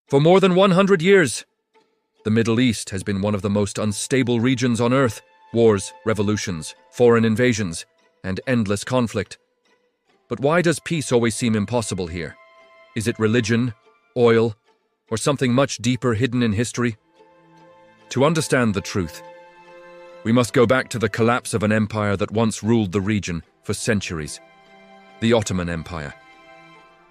For more than 100 years, the Middle East has been one of the most unstable regions on Earth. Wars, revolutions, foreign invasions, and endless conflict. But why does peace always seem impossible here? Is it religion, oil, or something much deeper hidden in history? To understand the truth, we must go back to the collapse of an empire that once ruled the region for centuries, the Ottoman Empire.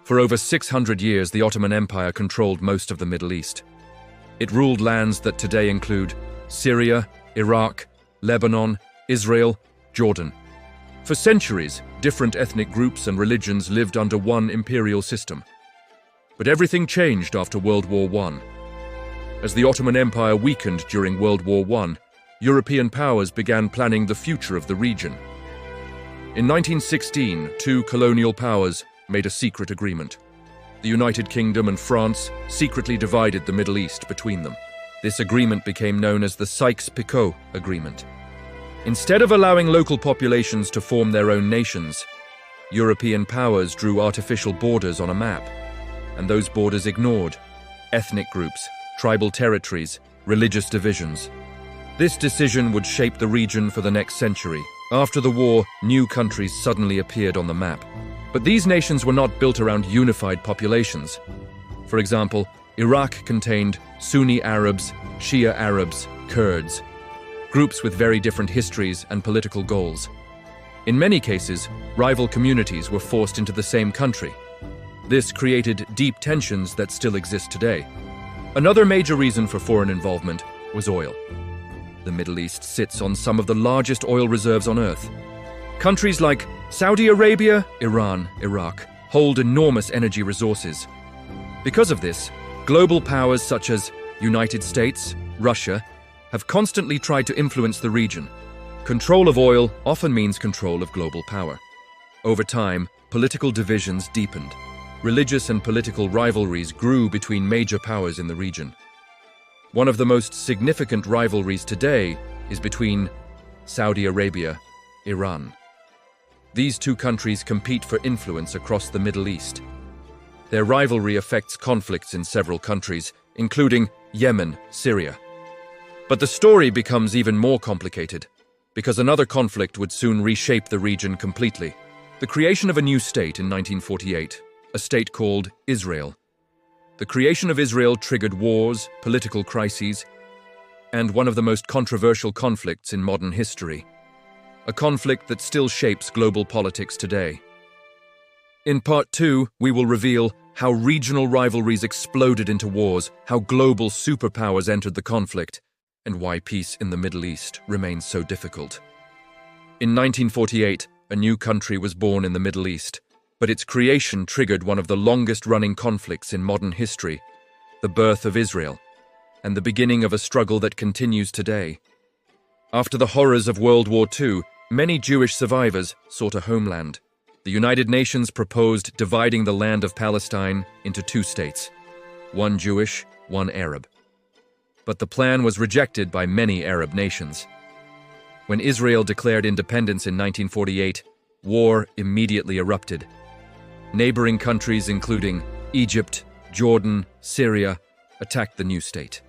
For over 600 years, the Ottoman Empire controlled most of the Middle East. It ruled lands that today include Syria, Iraq, Lebanon, Israel, Jordan. For centuries, different ethnic groups and religions lived under one imperial system. But everything changed after World War I. As the Ottoman Empire weakened during World War I, European powers began planning the future of the region. In 1916, two colonial powers made a secret agreement. The United Kingdom and France secretly divided the Middle East between them. This agreement became known as the Sykes-Picot Agreement. Instead of allowing local populations to form their own nations, European powers drew artificial borders on a map, and those borders ignored ethnic groups, tribal territories, religious divisions. This decision would shape the region for the next century. After the war, new countries suddenly appeared on the map. But these nations were not built around unified populations. For example, Iraq contained Sunni Arabs, Shia Arabs, Kurds, groups with very different histories and political goals. In many cases, rival communities were forced into the same country. This created deep tensions that still exist today. Another major reason for foreign involvement was oil. The Middle East sits on some of the largest oil reserves on Earth. Countries like Saudi Arabia, Iran, Iraq hold enormous energy resources. Because of this, global powers such as United States, Russia, have constantly tried to influence the region. Control of oil often means control of global power. Over time, political divisions deepened. Religious and political rivalries grew between major powers in the region. One of the most significant rivalries today is between Saudi Arabia, Iran. These two countries compete for influence across the Middle East. Their rivalry affects conflicts in several countries, including Yemen, Syria. But the story becomes even more complicated, because another conflict would soon reshape the region completely. The creation of a new state in 1948, a state called Israel. The creation of Israel triggered wars, political crises, and one of the most controversial conflicts in modern history. A conflict that still shapes global politics today. In Part 2, we will reveal how regional rivalries exploded into wars, how global superpowers entered the conflict, and why peace in the Middle East remains so difficult. In 1948, a new country was born in the Middle East, but its creation triggered one of the longest-running conflicts in modern history, the birth of Israel, and the beginning of a struggle that continues today. After the horrors of World War II, many Jewish survivors sought a homeland. The United Nations proposed dividing the land of Palestine into two states, one Jewish, one Arab. But the plan was rejected by many Arab nations. When Israel declared independence in 1948, war immediately erupted. Neighboring countries including Egypt, Jordan, Syria attacked the new state.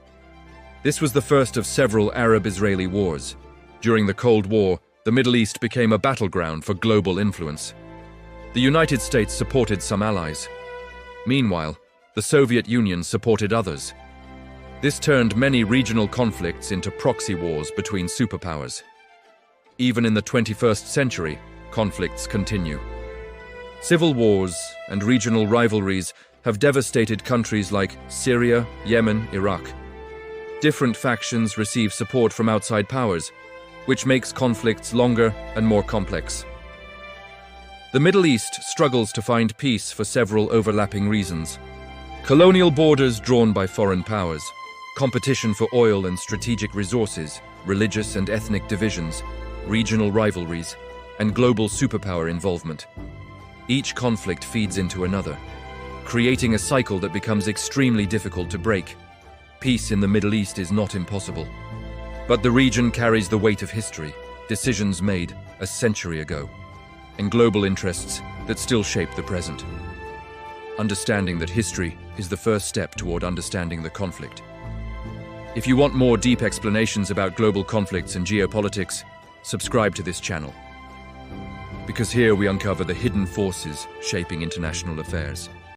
This was the first of several Arab-Israeli wars. During the Cold War, the Middle East became a battleground for global influence. The United States supported some allies. Meanwhile, the Soviet Union supported others. This turned many regional conflicts into proxy wars between superpowers. Even in the 21st century, conflicts continue. Civil wars and regional rivalries have devastated countries like Syria, Yemen, Iraq. Different factions receive support from outside powers, which makes conflicts longer and more complex. The Middle East struggles to find peace for several overlapping reasons. Colonial borders drawn by foreign powers, competition for oil and strategic resources, religious and ethnic divisions, regional rivalries, and global superpower involvement. Each conflict feeds into another, creating a cycle that becomes extremely difficult to break. Peace in the Middle East is not impossible, but the region carries the weight of history, decisions made a century ago, and global interests that still shape the present. understanding that history is the first step toward understanding the conflict. If you want more deep explanations about global conflicts and geopolitics, subscribe to this channel. Because here we uncover the hidden forces shaping international affairs.